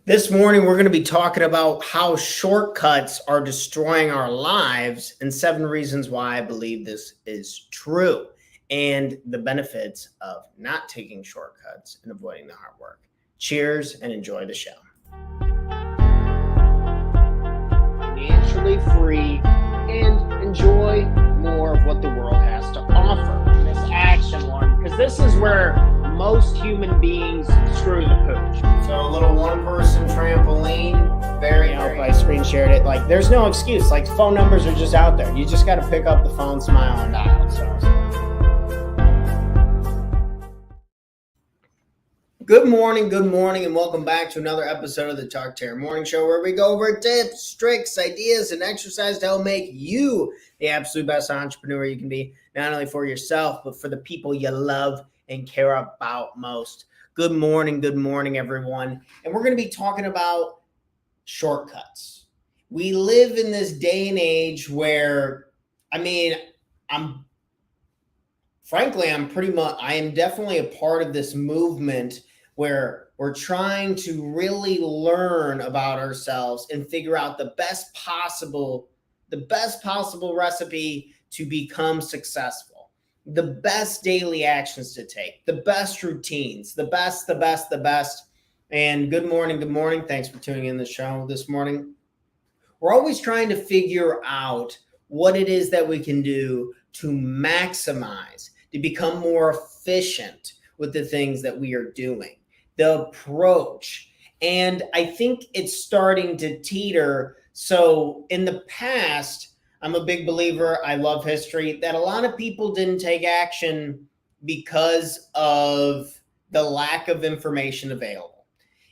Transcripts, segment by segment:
This morning, we're going to be talking about how shortcuts are destroying our lives and 7 reasons why I believe this is true and the benefits of not taking shortcuts and avoiding the hard work. Cheers and enjoy the show. Financially free and enjoy more of what the world has to offer. This action one, because this is where most human beings screw the pooch. So a little one-person trampoline, very I screen shared it. Like, there's no excuse. Like, phone numbers are just out there. You just got to pick up the phone, smile, and dial. Good morning, and welcome back to another episode of the Talk Terror Morning Show, where we go over tips, tricks, ideas, and exercise to help make you the absolute best entrepreneur you can be, not only for yourself, but for the people you love and care about most. Good morning, everyone. And we're going to be talking about shortcuts. We live in this day and age where, I am definitely a part of this movement where we're trying to really learn about ourselves and figure out the best possible recipe to become successful. The best daily actions to take, the best routines, the best. And good morning. Thanks for tuning in the show this morning. We're always trying to figure out what it is that we can do to maximize, to become more efficient with the things that we are doing, the approach. And I think it's starting to teeter. So in the past, I'm a big believer, I love history, that a lot of people didn't take action because of the lack of information available.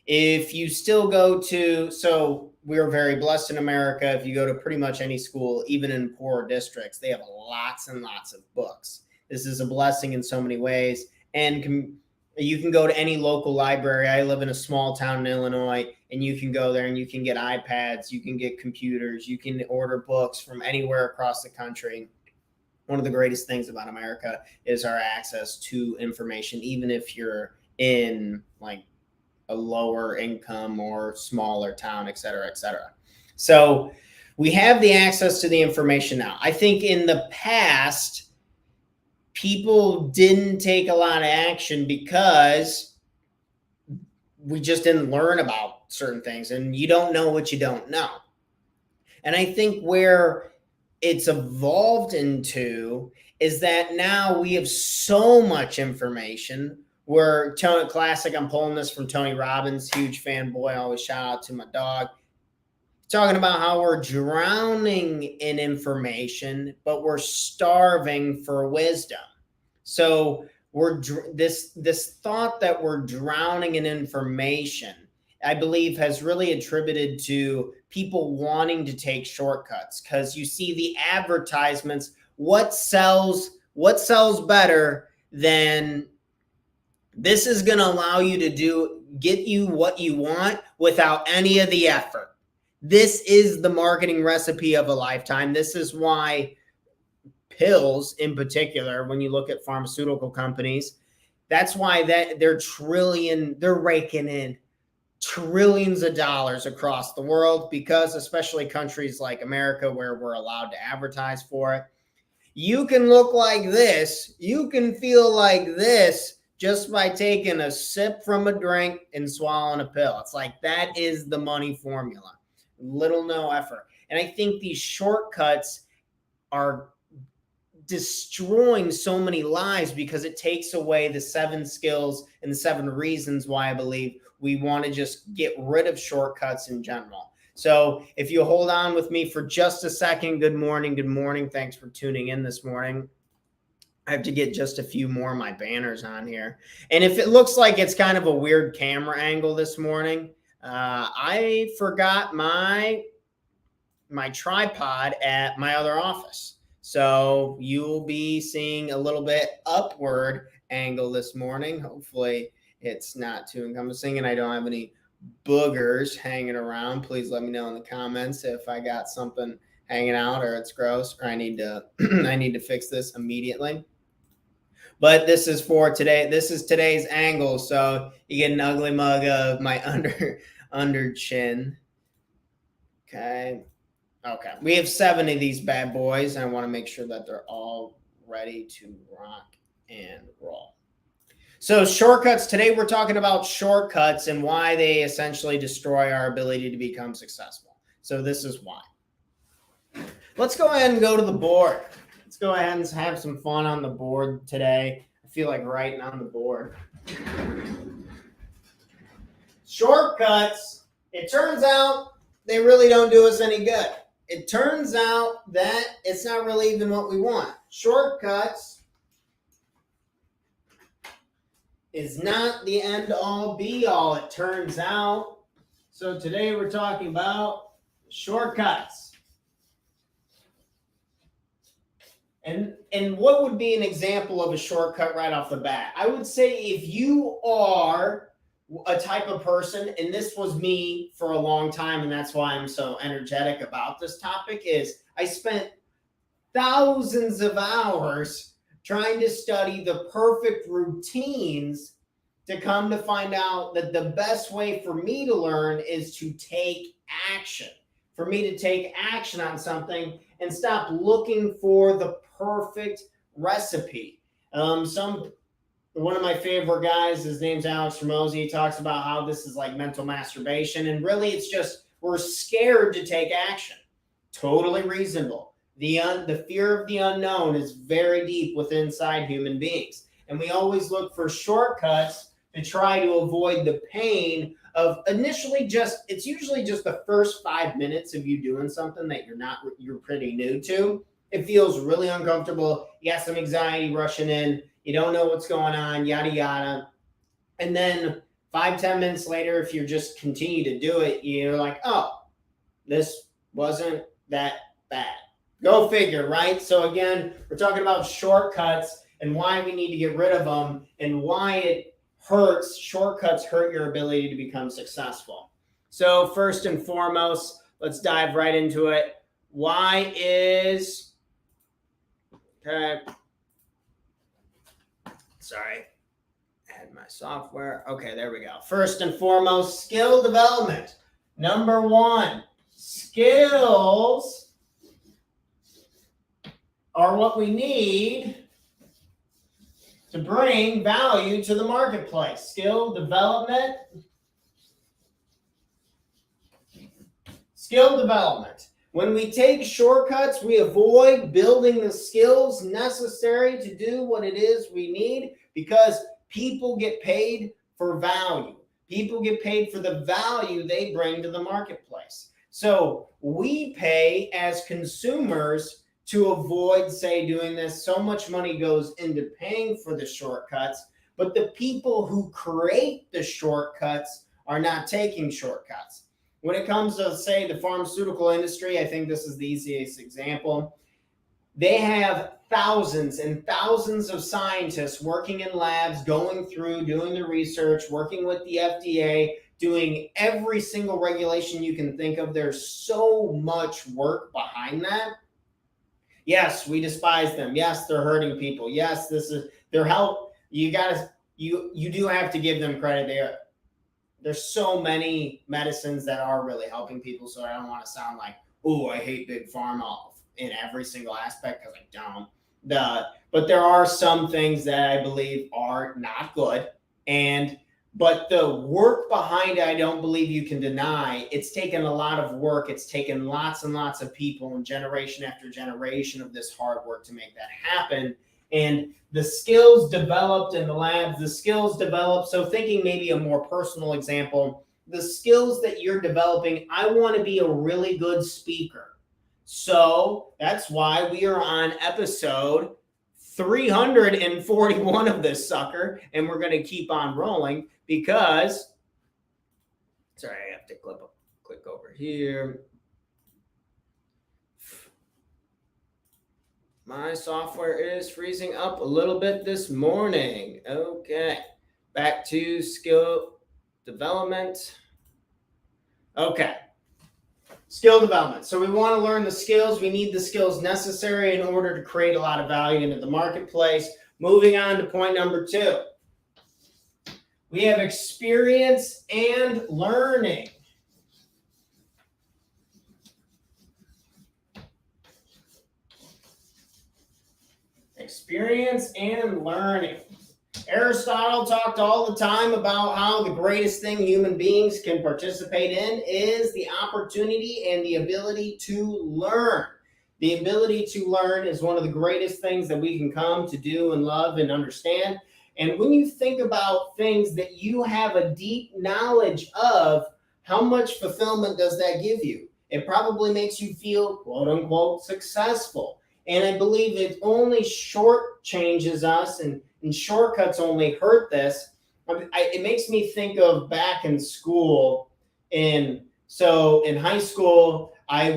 If you still go to, so we're very blessed in America, if you go to pretty much any school, even in poor districts, they have lots and lots of books. This is a blessing in so many ways. And you can go to any local library. I live in a small town in Illinois, and you can go there and you can get iPads, you can get computers, you can order books from anywhere across the country. One of the greatest things about America is our access to information, even if you're in like a lower income or smaller town, et cetera, et cetera. So we have the access to the information now. I think in the past, people didn't take a lot of action because we just didn't learn about certain things, and you don't know what you don't know. And I think where it's evolved into is that now we have so much information. We're classic. I'm pulling this from Tony Robbins, huge fanboy. Always shout out to my dog. Talking about how we're drowning in information, but we're starving for wisdom. So we're this thought that we're drowning in information, I believe, has really attributed to people wanting to take shortcuts, because you see the advertisements. What sells better than this is going to allow you to get you what you want without any of the effort. This is the marketing recipe of a lifetime. This is why pills in particular, when you look at pharmaceutical companies, that's why they're raking in trillions of dollars across the world, because especially countries like America, where we're allowed to advertise for it. You can look like this, you can feel like this just by taking a sip from a drink and swallowing a pill. It's like, that is the money formula. Little, no effort. And I think these shortcuts are destroying so many lives because it takes away the 7 skills and the 7 reasons why I believe we want to just get rid of shortcuts in general. So if you hold on with me for just a second, good morning. Thanks for tuning in this morning. I have to get just a few more of my banners on here. And if it looks like it's kind of a weird camera angle this morning, I forgot my tripod at my other office. So you'll be seeing a little bit upward angle this morning. Hopefully it's not too encompassing and I don't have any boogers hanging around. Please let me know in the comments if I got something hanging out or it's gross or I need to fix this immediately. But this is for today. This is today's angle. So you get an ugly mug of my under chin. Okay. Okay. We have 7 of these bad boys, and I want to make sure that they're all ready to rock and roll. So shortcuts, today we're talking about shortcuts and why they essentially destroy our ability to become successful. So this is why. Let's go ahead and go to the board. Let's go ahead and have some fun on the board today. I feel like writing on the board. Shortcuts, it turns out they really don't do us any good. It turns out that it's not really even what we want. Shortcuts is not the end all be all, it turns out. So today we're talking about shortcuts. And what would be an example of a shortcut right off the bat? I would say if you are a type of person, and this was me for a long time, and that's why I'm so energetic about this topic, is I spent thousands of hours trying to study the perfect routines to come to find out that the best way for me to learn is to take action. For me to take action on something and stop looking for the perfect recipe. One of my favorite guys, his name's Alex Ramosi, he talks about how this is like mental masturbation, and really it's just we're scared to take action. Totally reasonable. The fear of the unknown is very deep within inside human beings, and we always look for shortcuts to try to avoid the pain of it's usually just the first 5 minutes of you doing something that you're pretty new to. It feels really uncomfortable. You got some anxiety rushing in. You don't know what's going on, yada, yada. And then 5-10 minutes later, if you just continue to do it, you're like, oh, this wasn't that bad. Go figure, right? So again, we're talking about shortcuts and why we need to get rid of them and why it hurts. Shortcuts hurt your ability to become successful. So first and foremost, let's dive right into it. Sorry, add my software. Okay, there we go. First and foremost, skill development. Number 1, skills are what we need to bring value to the marketplace. Skill development. Skill development. When we take shortcuts, we avoid building the skills necessary to do what it is we need, because people get paid for value. People get paid for the value they bring to the marketplace. So we pay as consumers to avoid, say, doing this. So much money goes into paying for the shortcuts, but the people who create the shortcuts are not taking shortcuts. When it comes to, say, the pharmaceutical industry, I think this is the easiest example. They have thousands and thousands of scientists working in labs, going through, doing the research, working with the FDA, doing every single regulation you can think of. There's so much work behind that. Yes, we despise them. Yes, they're hurting people. Yes, this is their help. You do have to give them credit. There's so many medicines that are really helping people, so I don't want to sound like, oh, I hate big pharma in every single aspect, because I don't. But there are some things that I believe are not good, but the work behind it, I don't believe you can deny. It's taken a lot of work. It's taken lots and lots of people and generation after generation of this hard work to make that happen. And the skills developed in the labs, so thinking maybe a more personal example, the skills that you're developing, I want to be a really good speaker. So that's why we are on episode 341 of this sucker, and we're going to keep on rolling because, sorry, I have to click over here. My software is freezing up a little bit this morning. Okay, back to skill development. Okay, skill development. So we want to learn the skills. We need the skills necessary in order to create a lot of value into the marketplace. Moving on to point number 2. We have experience and learning. experience and learning. Aristotle talked all the time about how the greatest thing human beings can participate in is the opportunity and the ability to learn. The ability to learn is one of the greatest things that we can come to do and love and understand. And when you think about things that you have a deep knowledge of, how much fulfillment does that give you? It probably makes you feel, quote unquote, successful. And I believe it only shortchanges us, and shortcuts only hurt this. It makes me think of back in school. So in high school, I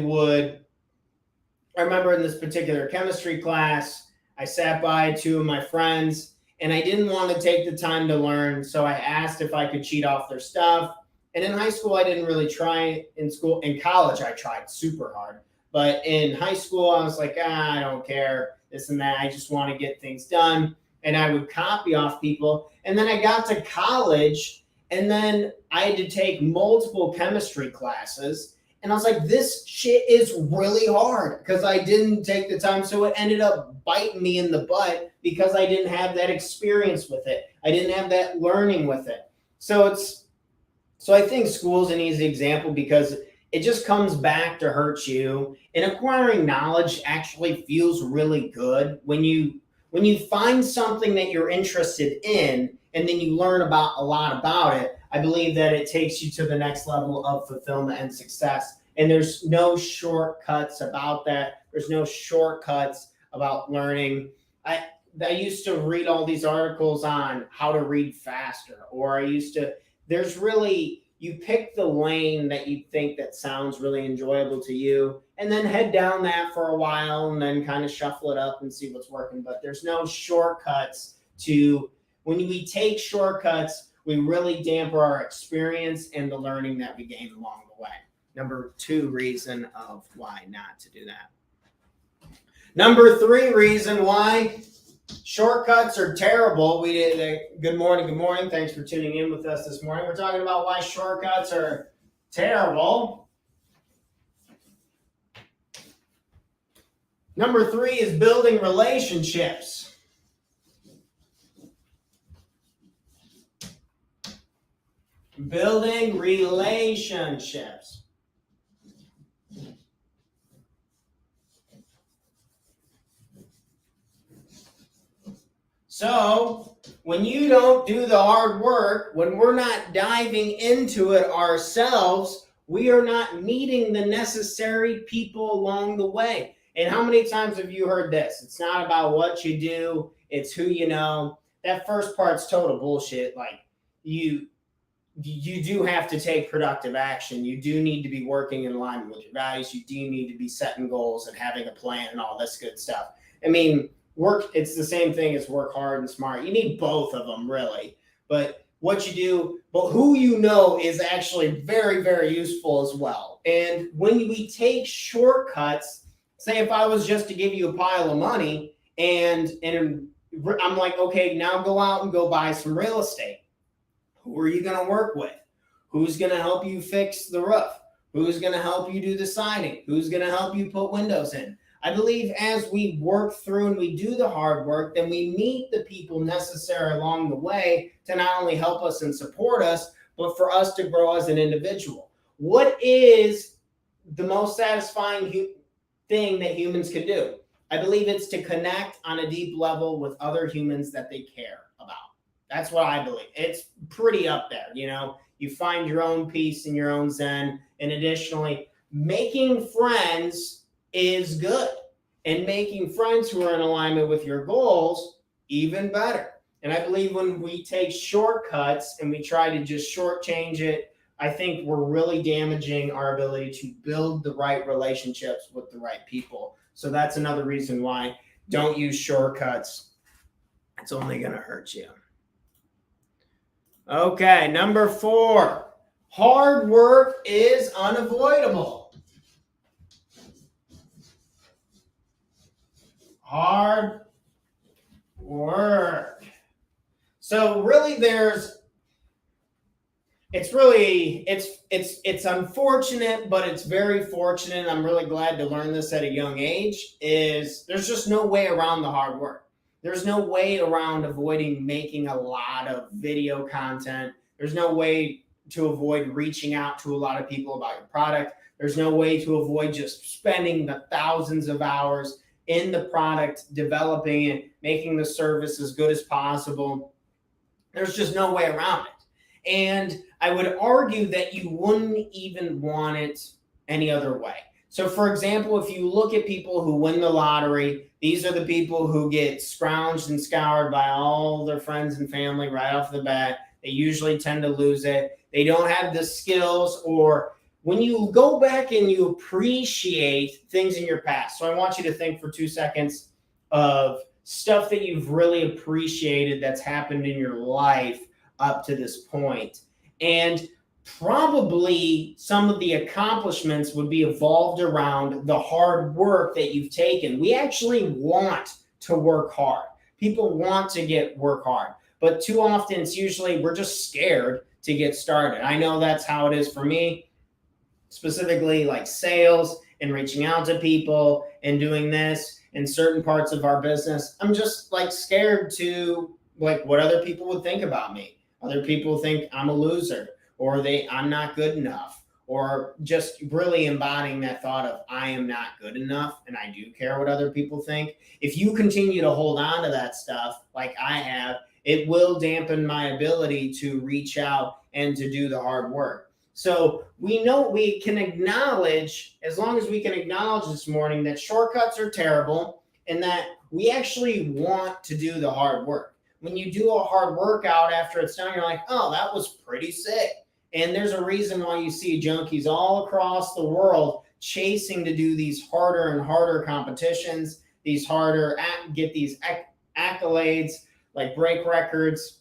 remember in this particular chemistry class, I sat by two of my friends and I didn't want to take the time to learn. So I asked if I could cheat off their stuff. And in high school, I didn't really try. In school, in college, I tried super hard. But in high school, I was like, I don't care, this and that. I just want to get things done. And I would copy off people. And then I got to college, and then I had to take multiple chemistry classes. And I was like, this shit is really hard because I didn't take the time. So it ended up biting me in the butt because I didn't have that experience with it. I didn't have that learning with it. So I think school's an easy example because it just comes back to hurt you. And acquiring knowledge actually feels really good when you find something that you're interested in and then you learn about a lot about it. I believe that it takes you to the next level of fulfillment and success. And there's no shortcuts about that. There's no shortcuts about learning. I used to read all these articles on how to read faster, or you pick the lane that you think that sounds really enjoyable to you, and then head down that for a while and then kind of shuffle it up and see what's working. But there's no shortcuts when we take shortcuts, we really damper our experience and the learning that we gain along the way. Number 2 reason of why not to do that. Number 3 reason why shortcuts are terrible. Good morning. Thanks for tuning in with us this morning. We're talking about why shortcuts are terrible. Number 3 is building relationships. Building relationships. So when you don't do the hard work, when we're not diving into it ourselves, we are not meeting the necessary people along the way. And how many times have you heard this? It's not about what you do, it's who you know. That first part's total bullshit. Like you do have to take productive action. You do need to be working in alignment with your values. You do need to be setting goals and having a plan and all this good stuff. I mean, it's the same thing as work hard and smart. You need both of them, really. But who you know is actually very, very useful as well. And when we take shortcuts, say if I was just to give you a pile of money and I'm like, okay, now go out and go buy some real estate. Who are you going to work with? Who's going to help you fix the roof? Who's going to help you do the siding? Who's going to help you put windows in? I believe as we work through and we do the hard work, then we meet the people necessary along the way to not only help us and support us, but for us to grow as an individual. What is the most satisfying thing that humans can do? I believe it's to connect on a deep level with other humans that they care about. That's what I believe. It's pretty up there, You find your own peace and your own zen. And additionally, making friends is good. And making friends who are in alignment with your goals, even better. And I believe when we take shortcuts and we try to just shortchange it, I think we're really damaging our ability to build the right relationships with the right people. So that's another reason why don't use shortcuts. It's only going to hurt you. Okay, number 4. Hard work is unavoidable. Hard work. So really it's unfortunate, but it's very fortunate. I'm really glad to learn this at a young age. There's just no way around the hard work. There's no way around avoiding making a lot of video content. There's no way to avoid reaching out to a lot of people about your product. There's no way to avoid just spending the thousands of hours in the product, developing it, making the service as good as possible. There's just no way around it. And I would argue that you wouldn't even want it any other way. So, for example, if you look at people who win the lottery, these are the people who get scrounged and scoured by all their friends and family right off the bat. They usually tend to lose it. They don't have the skills, or when you go back and you appreciate things in your past. So I want you to think for 2 seconds of stuff that you've really appreciated that's happened in your life up to this point. And probably some of the accomplishments would be evolved around the hard work that you've taken. We actually want to work hard. People want to work hard, but too often it's usually we're just scared to get started. I know that's how it is for me, specifically like sales and reaching out to people and doing this in certain parts of our business. I'm just like scared to like what other people would think about me. Other people think I'm a loser, or I'm not good enough, or just really embodying that thought of I am not good enough and I do care what other people think. If you continue to hold on to that stuff like I have, it will dampen my ability to reach out and to do the hard work. So we know we can acknowledge, as long as we can acknowledge this morning, that shortcuts are terrible and that we actually want to do the hard work. When you do a hard workout after it's done, you're like, oh, that was pretty sick. And there's a reason why you see junkies all across the world chasing to do these harder and harder competitions, get these accolades, like break records,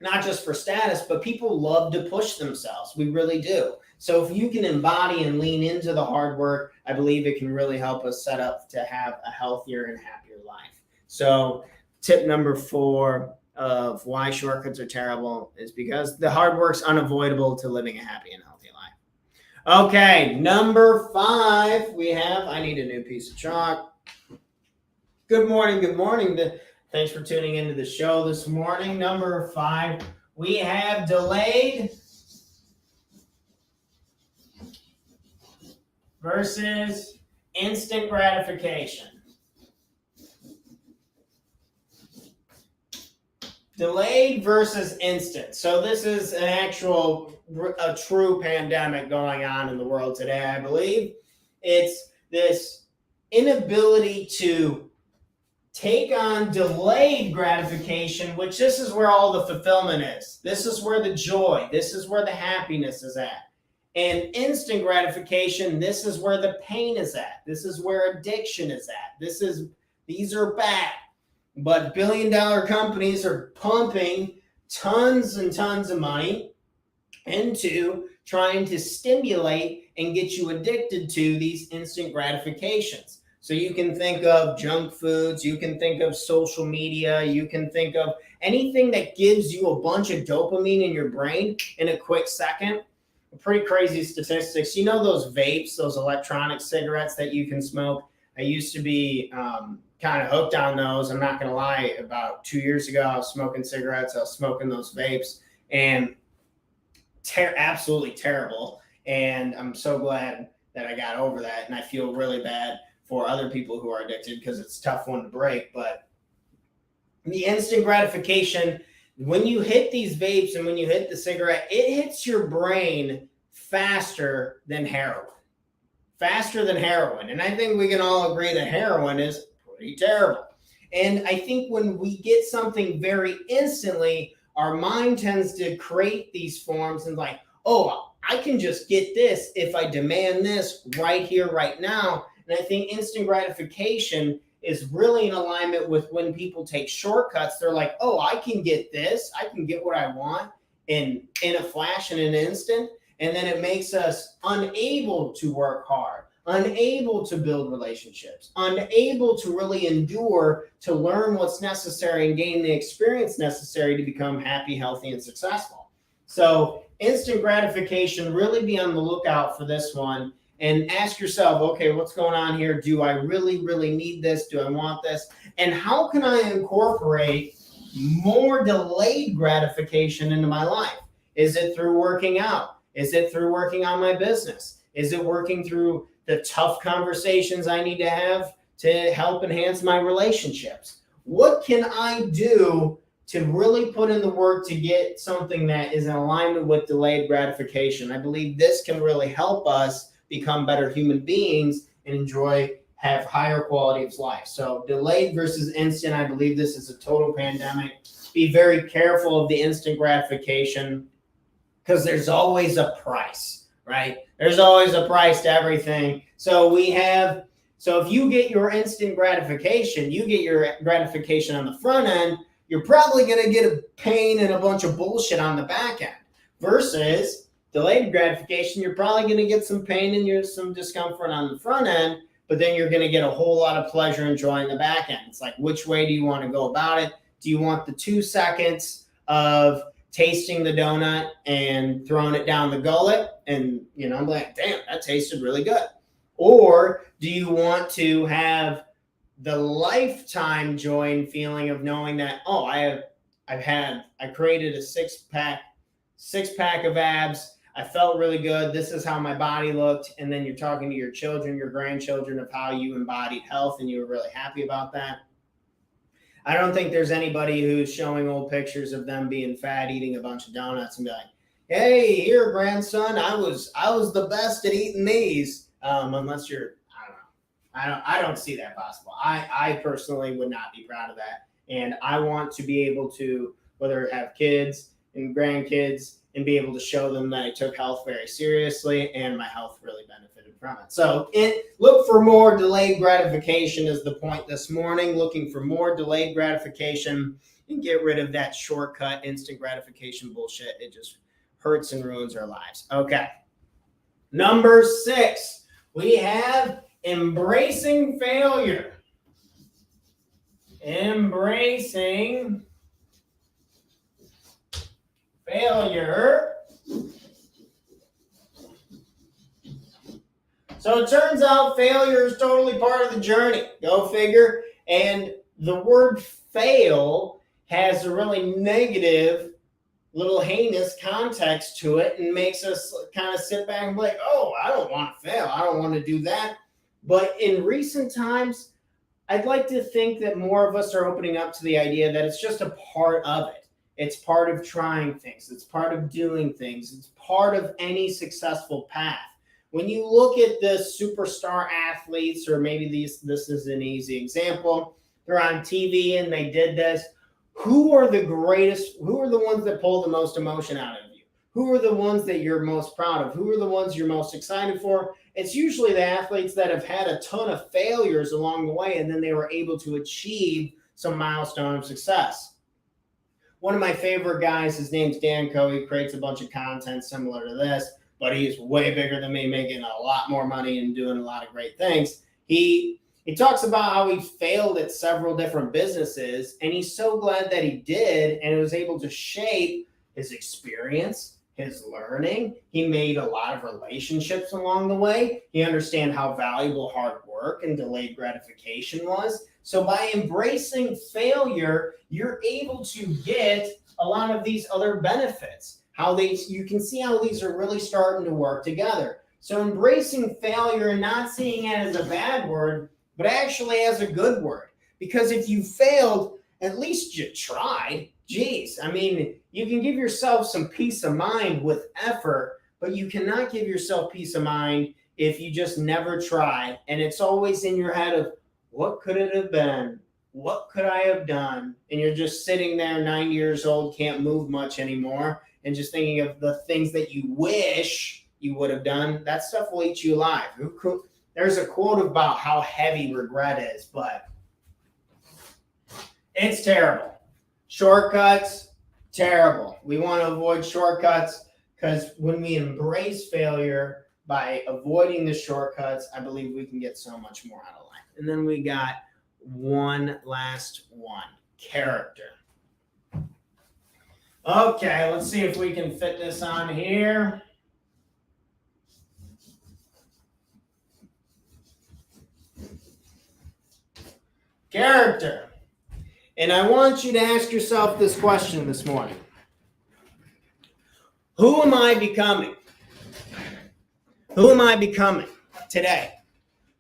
not just for status, but people love to push themselves. We really do. So if you can embody and lean into the hard work, I believe it can really help us set up to have a healthier and happier life. So tip number 4 of why shortcuts are terrible is because the hard work's unavoidable to living a happy and healthy life. Okay, number 5, I need a new piece of chalk. Good morning. Thanks for tuning into the show this morning. Number 5, we have delayed versus instant gratification. Delayed versus instant. So this is a true pandemic going on in the world today, I believe. It's this inability to take on delayed gratification, which this is where all the fulfillment is. This is where the joy, this is where the happiness is at. And instant gratification, this is where the pain is at. This is where addiction is at. These are bad. But billion-dollar companies are pumping tons and tons of money into trying to stimulate and get you addicted to these instant gratifications. So you can think of junk foods, you can think of social media, you can think of anything that gives you a bunch of dopamine in your brain in a quick second. Pretty crazy statistics. You know those vapes, those electronic cigarettes that you can smoke? I used to be kind of hooked on those. I'm not going to lie. About 2 years ago, I was smoking cigarettes. I was smoking those vapes, and absolutely terrible. And I'm so glad that I got over that. And I feel really bad for other people who are addicted because it's a tough one to break. But the instant gratification, when you hit these vapes and when you hit the cigarette, it hits your brain faster than heroin. And I think we can all agree that heroin is pretty terrible. And I think when we get something very instantly, our mind tends to create these forms and like, oh, I can just get this if I demand this right here, right now. And I think instant gratification is really in alignment with when people take shortcuts. They're like, oh, I can get this. I can get what I want in a flash, in an instant. And then it makes us unable to work hard, unable to build relationships, unable to really endure to learn what's necessary and gain the experience necessary to become happy, healthy, and successful. So instant gratification, really be on the lookout for this one. and ask yourself, okay, what's going on here? Do I really, really need this? Do I want this? And how can I incorporate more delayed gratification into my life? Is it through working out? Is it through working on my business? Is it working through the tough conversations I need to have to help enhance my relationships? What can I do to really put in the work to get something that is in alignment with delayed gratification? I believe this can really help us become better human beings and have higher quality of life. So delayed versus instant, I believe this is a total pandemic. Be very careful of the instant gratification, because there's always a price, right? There's always a price to everything. So if you get your instant gratification, you get your gratification on the front end, you're probably going to get a pain and a bunch of bullshit on the back end. Versus delayed gratification, you're probably going to get some pain and some discomfort on the front end, but then you're going to get a whole lot of pleasure and joy in the back end. It's like, which way do you want to go about it? Do you want the 2 seconds of tasting the donut and throwing it down the gullet and, like, damn, that tasted really good? Or do you want to have the lifetime joy and feeling of knowing that, oh, I created a six pack of abs. I felt really good. This is how my body looked. And then you're talking to your children, your grandchildren, of how you embodied health and you were really happy about that. I don't think there's anybody who's showing old pictures of them being fat, eating a bunch of donuts and be like, hey, here, grandson, I was the best at eating these. Unless you're, I don't see that possible. I personally would not be proud of that. And I want to be able to, whether have kids and grandkids, and be able to show them that I took health very seriously and my health really benefited from it. So look for more delayed gratification is the point this morning. Looking for more delayed gratification and get rid of that shortcut instant gratification bullshit. It just hurts and ruins our lives. Okay. Number 6, we have embracing failure. Embracing failure. So it turns out failure is totally part of the journey. Go figure. And the word fail has a really negative, little heinous context to it and makes us kind of sit back and be like, oh, I don't want to fail. I don't want to do that. But in recent times, I'd like to think that more of us are opening up to the idea that it's just a part of it. It's part of trying things. It's part of doing things. It's part of any successful path. When you look at the superstar athletes, or maybe this is an easy example, they're on TV and they did this. Who are the greatest? Who are the ones that pull the most emotion out of you? Who are the ones that you're most proud of? Who are the ones you're most excited for? It's usually the athletes that have had a ton of failures along the way, and then they were able to achieve some milestone of success. One of my favorite guys, his name's Dan Coe. He creates a bunch of content similar to this, but he's way bigger than me, making a lot more money and doing a lot of great things. He talks about how he failed at several different businesses, and he's so glad that he did, and it was able to shape his experience, his learning. He made a lot of relationships along the way. He understood how valuable hard work and delayed gratification was. So by embracing failure, you're able to get a lot of these other benefits. You can see how these are really starting to work together. So embracing failure and not seeing it as a bad word, but actually as a good word. Because if you failed, at least you tried. Geez, I mean, you can give yourself some peace of mind with effort, but you cannot give yourself peace of mind if you just never try. And it's always in your head of, what could it have been? What could I have done? And you're just sitting there 9 years old, can't move much anymore, and just thinking of the things that you wish you would have done. That stuff will eat you alive. There's a quote about how heavy regret is, but it's terrible. Shortcuts, terrible. We want to avoid shortcuts, because when we embrace failure by avoiding the shortcuts, I believe we can get so much more out of life. And then we got one last one, character. Okay, let's see if we can fit this on here. Character. And I want you to ask yourself this question this morning. Who am I becoming? Who am I becoming today?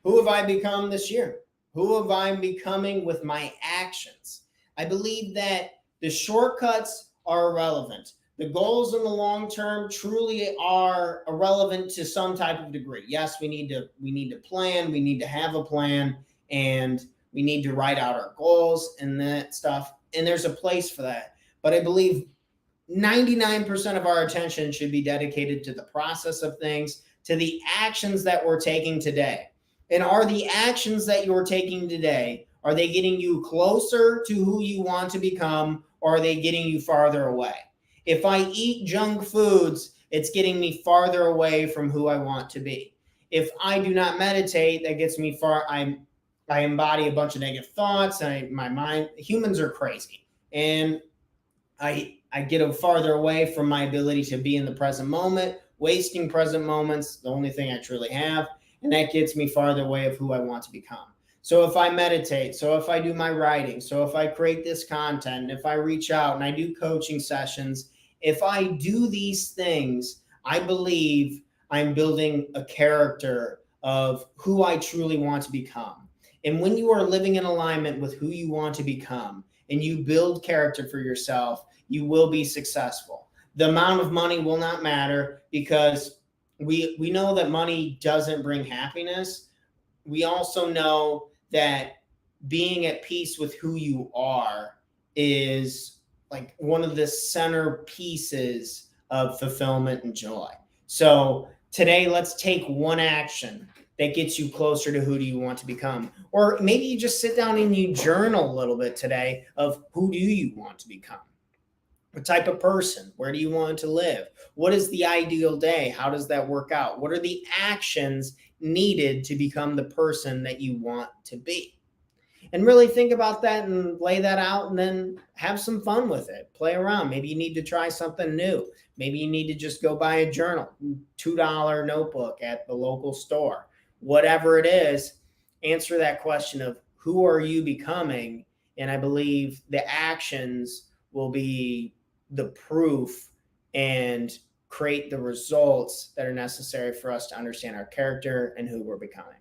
Who have I become this year? Who have I becoming with my actions? I believe that the shortcuts are irrelevant. The goals in the long term truly are irrelevant to some type of degree. Yes, we need to plan, we need to have a plan, and we need to write out our goals and that stuff. And there's a place for that. But I believe 99% of our attention should be dedicated to the process of things, to the actions that we're taking today. And are the actions that you're taking today, are they getting you closer to who you want to become, or are they getting you farther away? If I eat junk foods, it's getting me farther away from who I want to be. If I do not meditate, that gets me far. I embody a bunch of negative thoughts, and my mind. Humans are crazy, and I get farther away from my ability to be in the present moment, wasting present moments, the only thing I truly have, and that gets me farther away of who I want to become. So if I meditate, so if I do my writing, so if I create this content, if I reach out and I do coaching sessions, if I do these things, I believe I'm building a character of who I truly want to become. And when you are living in alignment with who you want to become and you build character for yourself, you will be successful. The amount of money will not matter because we know that money doesn't bring happiness. We also know that being at peace with who you are is like one of the center pieces of fulfillment and joy. So today, let's take one action that gets you closer to who do you want to become. Or maybe you just sit down and you journal a little bit today of who do you want to become? What type of person? Where do you want to live? What is the ideal day? How does that work out? What are the actions needed to become the person that you want to be? And really think about that and lay that out and then have some fun with it. Play around. Maybe you need to try something new. Maybe you need to just go buy a journal, $2 notebook at the local store. Whatever it is, answer that question of who are you becoming? And I believe the actions will be the proof and create the results that are necessary for us to understand our character and who we're becoming.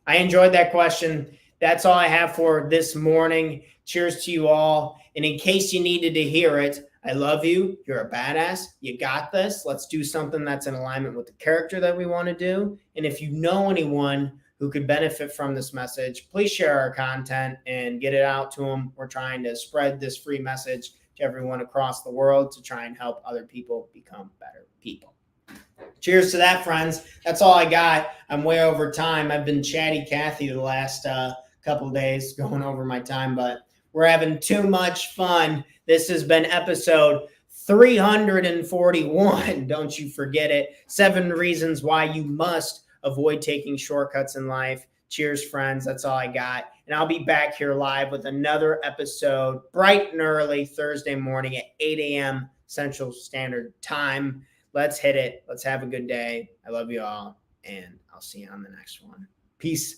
I enjoyed that question. That's all I have for this morning. Cheers to you all. And in case you needed to hear it, I love you. You're a badass. You got this. Let's do something that's in alignment with the character that we want to do. And if you know anyone who could benefit from this message, please share our content and get it out to them. We're trying to spread this free message to everyone across the world to try and help other people become better people. Cheers to that, friends. That's all I got. I'm way over time. I've been chatty Cathy the last couple of days going over my time, but we're having too much fun. This has been episode 341. Don't you forget it. 7 reasons why you must avoid taking shortcuts in life. Cheers, friends. That's all I got. And I'll be back here live with another episode bright and early Thursday morning at 8 a.m. Central Standard Time. Let's hit it. Let's have a good day. I love you all, and I'll see you on the next one. Peace.